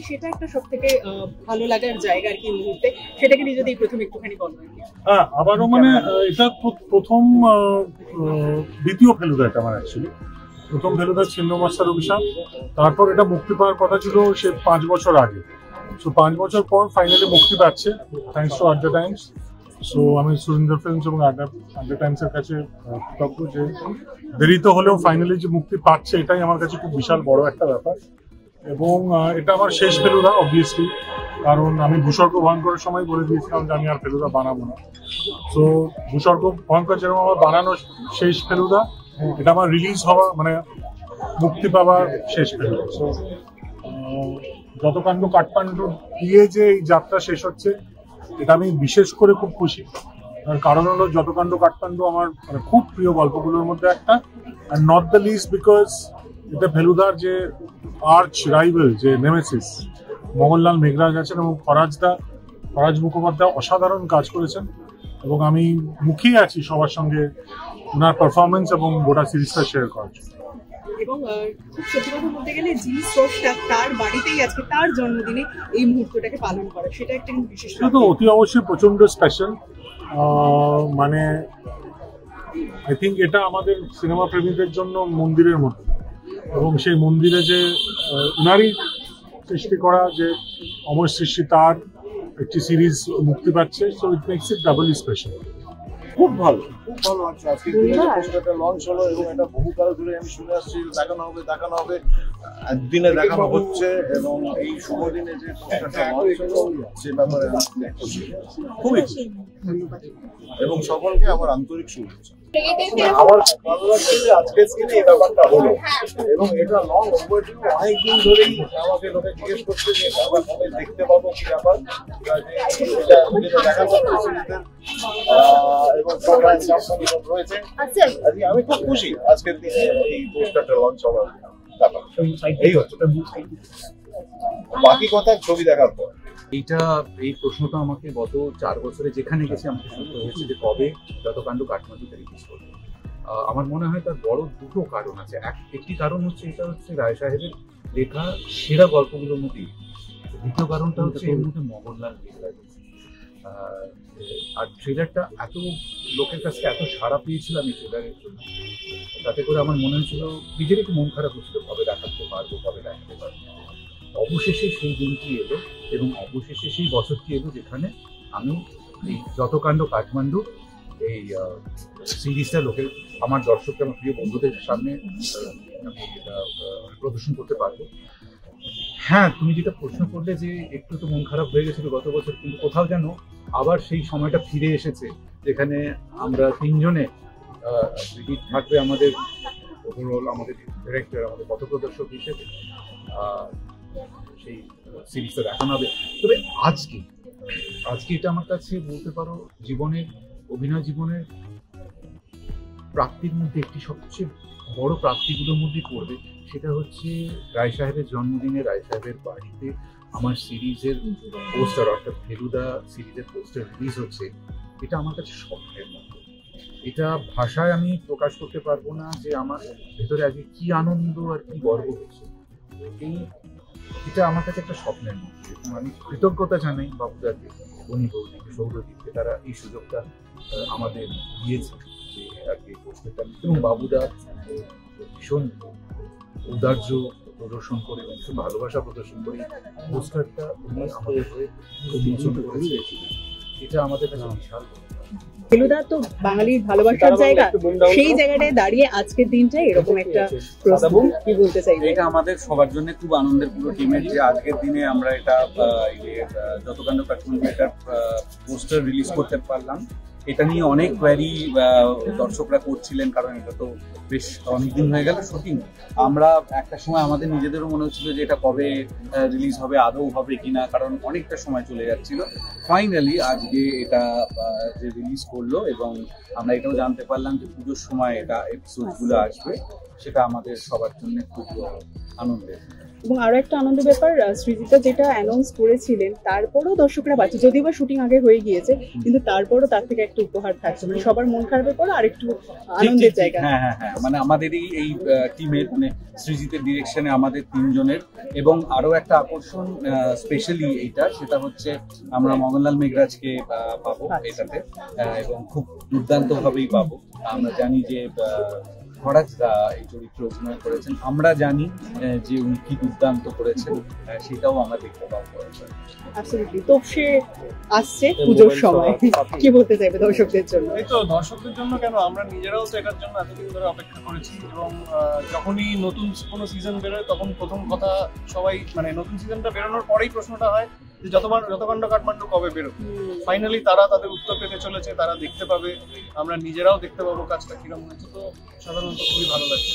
সেটা একটা সবথেকে ভালো লাগার জায়গা আর কি এই মুহূর্তে, সেটাকে নিয়ে যদি প্রথম একটুখানি বলবেন। হ্যাঁ, আবারও মানে এটা প্রথম দ্বিতীয় ফেলুদা এটা আমার অ্যাকচুয়ালি। প্রথম ফেলুদা ছিন্ন মাস্টার অভিশাপ, তারপর এটা মুক্তি পাওয়ার কথা ছিল সে 5 বছর আগে। সো 5 বছর পর ফাইনালি মুক্তি পাচ্ছে, থ্যাঙ্কস টু আড্ডা টাইমস। সো আমি সুরিন্দর ফিল্মস এবং আড্ডা টাইমসের কাছে কৃতজ্ঞ যে দেরিতে হলেও ফাইনালি যে মুক্তি পাচ্ছে, এটাই আমার কাছে খুব বিশাল বড় একটা ব্যাপার। এবং এটা আমার শেষ ফেলুদা অবভিয়াসলি, কারণ আমি ভূস্বর্গ ভয়ঙ্করের সময় বলে দিয়েছিলাম যে আমি আর ফেলুদা বানাবো না। তো ভূস্বর্গ ভয়ঙ্কর যেরকম আমার বানানো শেষ ফেলুদা, এটা আমার রিলিজ হওয়া মানে মুক্তি পাওয়ার শেষ ফেলুদা। সো যতকাণ্ড কাঠমান্ডু দিয়ে যে এই যাত্রা শেষ হচ্ছে, এটা আমি বিশেষ করে খুব খুশি। তার কারণ হলো যতকাণ্ড কাঠমান্ডু আমার মানে খুব প্রিয় গল্পগুলোর মধ্যে একটা, are not the list because এটা ফেলুদার যে আর্চ রাইভেল যে নেমেসিস মোহনলাল মেঘরাজ আছেন, এবং ফরাজ মুখোপাধ্যায় অসাধারণ কাজ করেছেন, এবং আমি মুখিয়ে আছি সবার সঙ্গে ওনার পারফরমেন্স এবং গোটা সিরিজটা শেয়ার করার জন্য। এবং খুব সত্যি কথা বলতে গেলে যিনি স্রষ্টা, তার বাড়িতেই আজকে তার জন্মদিনে এই মুহূর্তটাকে পালন করা, সেটা একটা কিন্তু বিশেষ। সেটা তো অতি অবশ্যই প্রচন্ড স্পেশাল। মানে আই থিঙ্ক এটা আমাদের সিনেমা প্রেমীদের জন্য মন্দিরের মতো, এবং সেই মন্দিরে যে উনারই সৃষ্টি করা যে অমর সৃষ্টি, তার একটি সিরিজ মুক্তি পাচ্ছে, so it makes it doubly special. খুব ভালো লাগছে। আজকে একটা লঞ্চ হলো এবং এটা বহুকাল ধরে আমি শুনে আসছি দেখানো হবে দিনে দেখানো হচ্ছে, এবং এই শুভ দিনে যে পোস্টারটা লঞ্চ হলো সে ব্যাপারে খুবই খুশি, এবং সকলকে আমার আন্তরিক শুভেচ্ছা। আমার ভালো লাগছে যে আজকের দিনে এই ব্যাপারটা হলো, এবং এটা লং ওভারডিউ। অনেকদিন ধরেই আমাকে লোকে জিজ্ঞেস করছে যে আবার কবে দেখতে পাবো, কি ব্যাপার দেখানো হচ্ছে এবং রয়েছে। আজকে আমি খুব খুশি আজকের দিনে এই পোস্টারটা লঞ্চ হওয়ার ব্যাপার। এই হচ্ছে বাকি কথা ছবি দেখার পর। এই প্রশ্নটা আমাকে গত 4 বছরে যেখানে গেছে আমাকে শুনতে হয়েছে যে কবে যতকাণ্ড কাঠমান্ডুতে রিলিজ করবে। আমার মনে হয় তার বড় দুটো কারণ আছে। একটি কারণ হচ্ছে এটা হচ্ছে রায় সাহেবের লেখা সেরা গল্পগুলোর মধ্যে, দ্বিতীয় কারণটা হচ্ছে এর মধ্যে মোহনলাল মেঘরাজ। আর ট্রেলারটা এত লোকের কাছে এত সাড়া পেয়েছিলাম এই ট্রেলারের জন্য, তাতে করে আমার মনে হয়েছিল নিজের একটু মন খারাপ হচ্ছিল কবে দেখাতে পারবো। অবশেষে সেই দিনটি এলো, এবং অবশেষে সেই বছরটি এলো যেখানে আমি এই যতকাণ্ড কাঠমান্ডু এই সিরিজটা আমার দর্শককে, আমার প্রিয় বন্ধুদের সামনে আমি এটা প্রদর্শন করতে পারবো। হ্যাঁ, তুমি যেটা প্রশ্ন করলে যে একটু তো মন খারাপ হয়ে গেছিল গত বছর, কিন্তু কোথাও যেন আবার সেই সময়টা ফিরে এসেছে যেখানে আমরা 3 জনে থাকবে আমাদের ওভারঅল, আমাদের ডিরেক্টর, আমাদের পথপ্রদর্শক হিসেবে সেই সিরিজটা দেখানো হবে। তবে আজকে এটা আমার কাছে বলতে পারো অভিনয় জীবনের প্রাপ্তির মধ্যে একটি সবচেয়ে বড় প্রাপ্তিগুলোর মধ্যে পড়বে। সেটা হচ্ছে রায় সাহেবের জন্মদিনে রায় সাহেবের বাড়িতে আমার সিরিজের পোস্টার, অর্থাৎ ফেলুদা সিরিজের পোস্টার রিলিজ হচ্ছে। এটা আমার কাছে স্বপ্নের মতো। এটা ভাষায় আমি প্রকাশ করতে পারবো না যে আমার ভেতরে আজকে কি আনন্দ আর কি গর্ব হচ্ছে। এটা আমার কাছে একটা স্বপ্নের মতো, এবং আমি কৃতজ্ঞতা জানাই বাবুদাকে, বনি বৌদিকে, সৌরদীপকে, তারা এই সুযোগটা আমাদের দিয়েছে যে আর কি পোস্টারটা। এবং বাবুদা ভীষণ ঔদার্য প্রদর্শন করে, ভীষণ ভালোবাসা প্রদর্শন করে পোস্টারটা উনি আমাদের হয়ে উন্মোচন করেছে। এটা আমাদের কাছে বিশাল। ফেলুদা তো বাঙালির ভালোবাসার জায়গা, সেই জায়গাটায় দাঁড়িয়ে আজকের দিনটা এরকম একটা প্রস্তাব, কি বলতে চাই? এটা আমাদের সবার জন্য খুব আনন্দের, পুরো টিমের, যে আজকের দিনে আমরা এটা যতকাণ্ড কাঠমান্ডু এটার পোস্টার রিলিজ করতে পারলাম। এটা নিয়ে অনেক কোয়ারি দর্শকরা করছিলেন, কারণ এটা তো বেশ অনেকদিন হয়ে গেল শুটিং। আমরা একটা সময় আমাদের নিজেদেরও মনে হচ্ছিল যে এটা কবে রিলিজ হবে, আদৌ হবে কিনা, কারণ অনেকটা সময় চলে যাচ্ছিল। ফাইনালি আজকে এটা যে রিলিজ করলো, এবং আমরা এটাও জানতে পারলাম যে পুজোর সময় এটা এপিসোডগুলো আসবে, সেটা আমাদের সবার জন্য খুব আনন্দের। এবং আরো একটা আনন্দের ব্যাপার, সৃজিতা যেটা অ্যানাউন্স করেছিলেন তারপরও দর্শকরা পাচ্ছে, যদিও বা শুটিং আগে হয়ে গিয়েছে, কিন্তু তারপরও তার থেকে একটা উপহার থাকছে, মানে সবার মন খারাপের পর আরেকটু আনন্দের জায়গা। হ্যাঁ হ্যাঁ হ্যাঁ, মানে আমাদেরই এই টিমের, মানে সৃজিতের ডিরেকশনে আমাদের 3 জনের, এবং আরো একটা আকর্ষণ স্পেশালি এইটা, সেটা হচ্ছে আমরা মঙ্গনলাল মেঘরাজকে পাবো এটাতে, এবং খুব দুর্দান্ত ভাবেই পাবো। আমরা জানি যে খরাজদা এই চরিত্রে অভিনয় করেছেন, আমরা জানি যে উনি কি দুর্দান্ত করেছেন, সেটাও আমরা দেখতে পাবো। অ্যাবসলিউটলি। তো সে আসছে পুজোর সময়, কি বলতে চাইবে দর্শকদের জন্য? এই তো দর্শকদের জন্য কেন, আমরা নিজেরাও তো এটার জন্য এতদিন ধরে অপেক্ষা করেছি, এবং যখনই নতুন কোনো সিজন বেরোয় তখন প্রথম কথা সবাই, মানে নতুন সিজনটা বেরোনোর পরেই প্রশ্নটা হয় যে যতকাণ্ড কাঠমান্ডু কবে বেরো। ফাইনালি তারা তাদের উত্তর পেতে চলেছে, তারা দেখতে পাবে, আমরা নিজেরাও দেখতে পাবো কাজটা কিরকম হয়েছে। তো সাধারণত খুবই ভালো লাগছে।